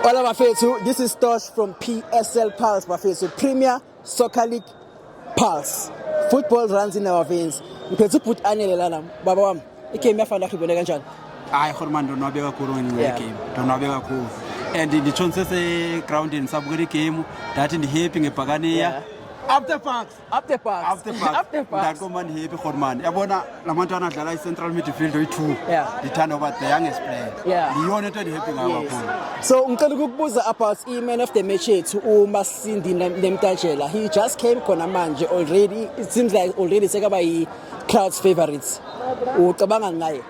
Hola bafethu, this is Tosh from PSL Pulse bafethu, Premier Soccer League Pulse. Football runs in our veins. Ngiphethe ubhuti anele lana baba wami. Igame yafana khibone kanjani? Hayi khona ndonwabe kakhulu ngenye game. Ndonwabe kakhulu. And nditshonse se ground nisabukela igame, ndathi ndihappy ngebhakaniya. Up the parks. Ndakho happy khona man. Yabona lamantwana adlala i-central midfield oyi-2. Ndithanda over the youngest player. Ndiyona into endihappy ngayo kakhulu. So ngicela ukukubuza about i-man of the match yethu uMasindi Nemtajela. He just came khona manje already. It seems like already sekaba yi-crowd's favorites. Ucabanga ngaye?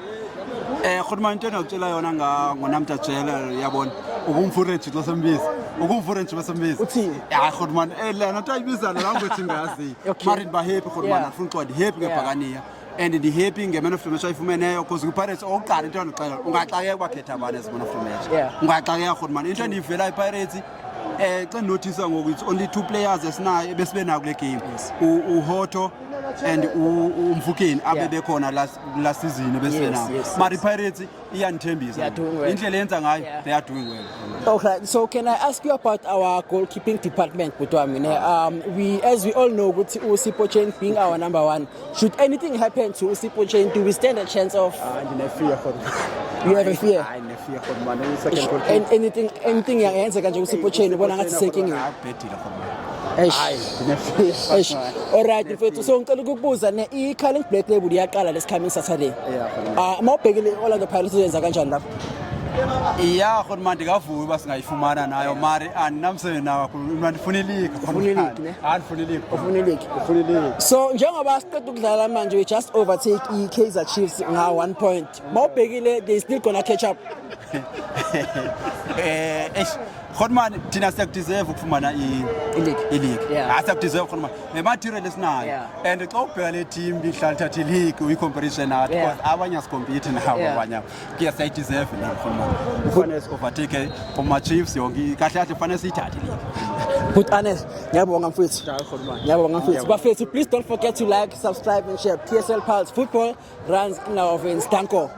Khona man into endakutshela yona ngoNamtajela yabona. Ukumfurentshi xa sembiza. Ukumfurentshi basembiza. Uthini? Hayi khona man lana nto ayibiza la language ngazi. Mari ndibahappy khona man afuna uqondi happy ngebhakaniya. And ndihappy nge-man of the match ayifumeneyo because kwi-Pirates okokuqala into endixela ungaxakeka bakhetha abantu as-man of the match. Ungaxakeka khona man into endiyivela i-Pirates xa ndinothisa ngoku it's only 2 players esinayo besibe nako kule game. uHoto and uMfukeni abe bekhona last season besibe nabo. Mari i-Pirates iyanithembisa. Indlela yenza ngayo they are doing well. Okay, so can I ask you about our goalkeeping department, Butwami? As we all know, Usipho Chen being our number one, should anything happen to Usipho Chen, do we stand a chance of? You have a fear? I have a fear, man. Second goalkeeper. Anything yang yenza kanje Usipho Chen ubona ngathi senkingeni. Alright, mfethu, so ngicela ukukubuza i-Carling Black Label iyaqala this coming Saturday. Mawubhekile Orlando Pirates yenza kanjani lapho? Yeah, khona manje ngavuka basingayifumana nayo mari aninamsebenzi nawo kakhulu mandifuna ileague. Ufuna ileague. So njengoba siqeda ukudlala manje we just overtake iKaizer Chiefs nga 1 point. Mawubhekile they still gonna catch up. Khona manje thina siyakudeserve ukufumana ileague. Asiyakudeserve khona manje. Nematerial esinayo. And xa ubheka le team bihlala thatha ileague uyi-competition nathi because abanye asicompete nabo abanye. Kuyasayideserve khona manje. Kufanele overtake kuma-Chiefs yonke kahle kahle kufanele siyithathe ileague. But honest, ngiyabonga mfethu. Bafethu, please don't forget to like, subscribe and share. PSL Pulse, football runs in our veins. Danko.